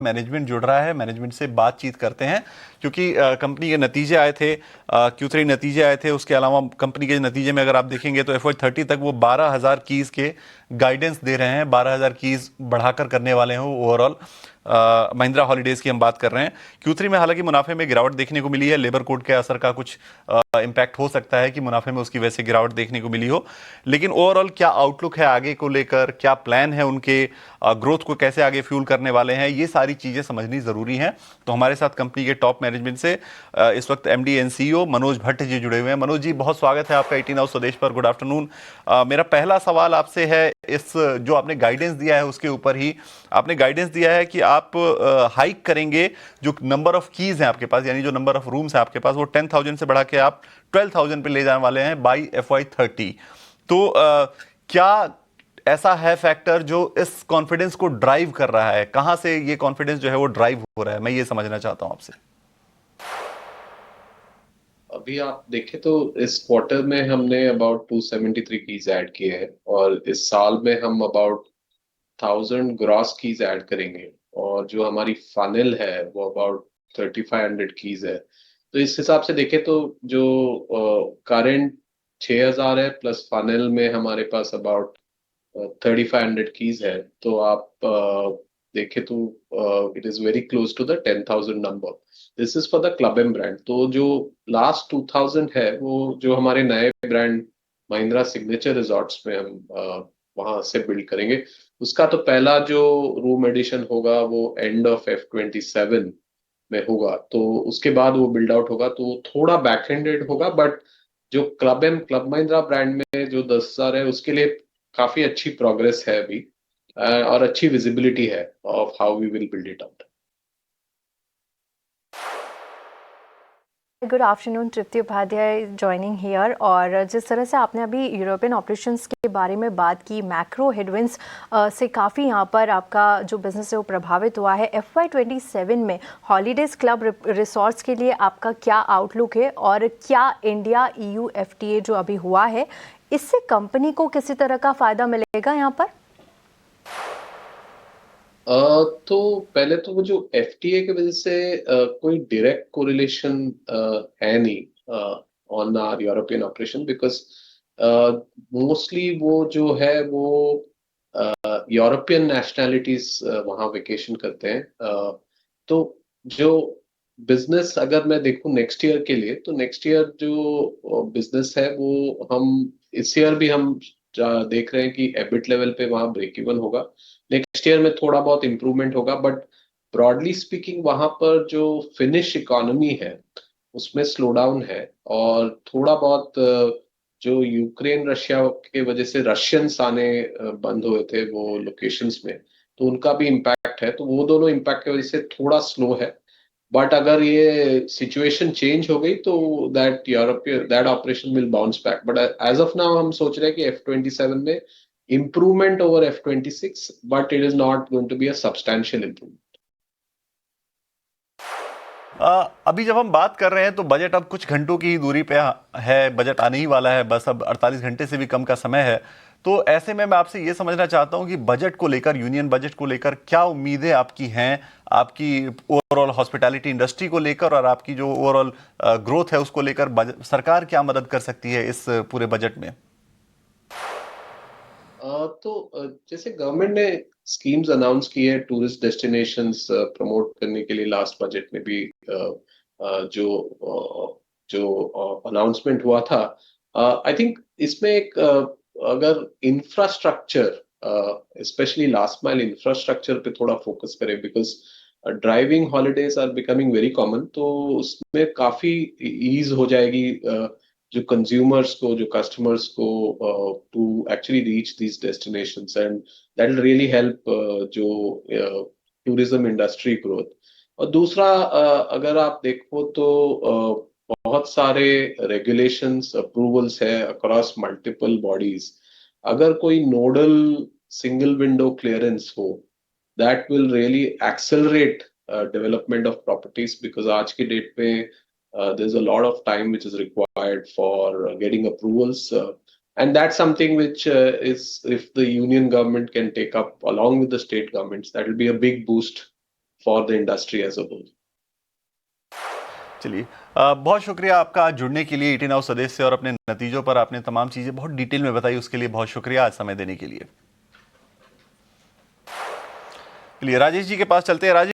Management जुड़ रहा है, मैनेजमेंट से बातचीत करते हैं क्योंकि कंपनी के नतीजे आए थे, Q3 नतीजे आए थे। उसके अलावा कंपनी के नतीजे में अगर आप देखेंगे तो FY30 तक वो 12,000 कीज के गाइडेंस दे रहे हैं, 12,000 कीज बढ़ाकर करने वाले हैं ओवरऑल। महिंद्रा हॉलीडेज की हम बात कर रहे हैं। Q3 में हालांकि मुनाफे में गिरावट देखने को मिली है, लेबर कोड के असर का कुछ इम्पैक्ट हो सकता है कि मुनाफे में उसकी वजह से गिरावट देखने को मिली हो, लेकिन ओवरऑल क्या आउटलुक है आगे को लेकर, क्या प्लान है उनके, ग्रोथ को कैसे आगे फ्यूल करने वाले हैं, ये सारी चीजें समझनी जरूरी हैं। तो हमारे साथ कंपनी के टॉप मैनेजमेंट से इस वक्त MD and CEO Manoj Bhatt ji जुड़े हुए हैं। मनोज जी, बहुत स्वागत है आपका 18 हाउस स्वदेश पर। Good afternoon. मेरा पहला सवाल आपसे है, इस जो आपने गाइडेंस दिया है उसके ऊपर ही। आपने गाइडेंस दिया है कि आप हाइक करेंगे जो नंबर ऑफ कीज हैं आपके पास, यानी जो नंबर ऑफ रूम्स हैं आपके पास, वो 10,000 से बढ़ा के आप 12,000 पे ले जाने वाले हैं बाई FY30। तो क्या ऐसा है फैक्टर जो इस कॉन्फिडेंस को ड्राइव कर रहा है? कहां से ये कॉन्फिडेंस जो है वो ड्राइव हो रहा है, मैं ये समझना चाहता हूं आपसे। अभी आप देखें तो इस क्वार्टर में हमने अबाउट 273 कीज ऐड किए हैं और इस साल में हम अबाउट 1,000 ग्रॉस कीज ऐड करेंगे। और जो हमारी फनल है वो अबाउट 3,500 कीज है। तो इस हिसाब से देखें तो जो करंट 6,000 है प्लस फनल में हमारे पास अबाउट 3,500 कीज है। तो आप देखें तो it is very close to the 10,000 number. This is for the club M brand. तो जो लास्ट 2,000 है वो जो हमारे नए ब्रांड महिंद्रा सिग्नेचर रिजॉर्ट्स में हम वहां से बिल्ड करेंगे। उसका तो पहला जो रूम एडिशन होगा वो एंड ऑफ F27 में होगा। तो उसके बाद वो बिल्ड आउट होगा तो वो थोड़ा बैक एंडेड होगा। बट जो क्लब महिंद्रा ब्रांड में जो 10,000 है उसके लिए काफी अच्छी प्रोग्रेस है अभी। और अच्छी विजिबिलिटी है of how we will build it out. Good afternoon, Tripti Upadhyay joining here. और जिस तरह से आपने अभी यूरोपियन ऑपरेशंस के बारे में बात की, मैक्रो हेडविंड्स से काफ़ी यहाँ पर आपका जो बिजनेस है वो प्रभावित हुआ है। FY27 में हॉलीडेज क्लब रिसोर्ट्स के लिए आपका क्या आउटलुक है, और क्या इंडिया EU FTA जो अभी हुआ है इससे कंपनी को किसी तरह का फ़ायदा मिलेगा यहाँ पर? तो पहले तो वो जो FTA की वजह से कोई डायरेक्ट कोरिलेशन है नहीं on our European operation. Because mostly वो जो है वो यूरोपियन नेशनैलिटीज वहाँ वेकेशन करते हैं। तो जो बिजनेस अगर मैं देखूं नेक्स्ट ईयर के लिए, तो नेक्स्ट ईयर जो बिजनेस है वो हम इस ईयर भी हम देख रहे हैं कि एबिट लेवल पे वहाँ ब्रेक इवन होगा। नेक्स्ट ईयर में थोड़ा बहुत इंप्रूवमेंट होगा। बट ब्रॉडली स्पीकिंग वहां पर जो फिनिश इकोनॉमी है उसमें स्लो डाउन है। और थोड़ा बहुत जो यूक्रेन रशिया के वजह से रशियंस आने बंद हुए थे वो लोकेशंस में, तो उनका भी इम्पैक्ट है। तो वो दोनों इम्पैक्ट की वजह से थोड़ा स्लो है। बट अगर ये सिचुएशन चेंज हो गई तो that operation will bounce back. But as of now हम सोच रहे हैं कि F27 में improvement over F26, but it is not going to be a substantial improvement. अभी जब हम बात कर रहे हैं तो बजट अब कुछ घंटों की ही दूरी पे है, बजट आने ही वाला है, बस अब 48 घंटे से भी कम का समय है। तो ऐसे में मैं आपसे ये समझना चाहता हूं कि बजट को लेकर, यूनियन बजट को लेकर क्या उम्मीदें आपकी हैं, आपकी ओवरऑल हॉस्पिटैलिटी इंडस्ट्री को लेकर और आपकी जो ओवरऑल ग्रोथ है उसको लेकर सरकार क्या मदद कर सकती है इस पूरे बजट में? जैसे गवर्नमेंट ने स्कीम्स अनाउंस की है टूरिस्ट डेस्टिनेशंस प्रमोट करने के लिए लास्ट बजट में भी जो अनाउंसमेंट हुआ था। आई थिंक इसमें एक अगर infrastructure specially last mile infrastructure पे थोड़ा फोकस करें। Because driving holidays are becoming very common. तो उसमें काफी ईज हो जाएगी जो कंज्यूमर्स को, जो कस्टमर्स को to actually reach these destinations. And that will really help जो टूरिज्म इंडस्ट्री ग्रोथ। और दूसरा अगर आप देखो तो बहुत सारे रेगुलेशंस अप्रूवल्स है अक्रॉस मल्टीपल बॉडीज। अगर कोई नोडल सिंगल विंडो क्लियरेंस हो, that will really accelerate development of properties. Because आज की डेट में there's a lot of time which is required for getting approvals. And that's something which if the union government can take up along with the state governments, that will be a big boost for the industry as a whole. चलिए, बहुत शुक्रिया आपका आज जुड़ने के लिए 18 house सदस्य से, और अपने नतीजों पर आपने तमाम चीजें बहुत डिटेल में बताई, उसके लिए बहुत शुक्रिया आज समय देने के लिए। चलिए राजेश जी के पास चलते हैं। राजेश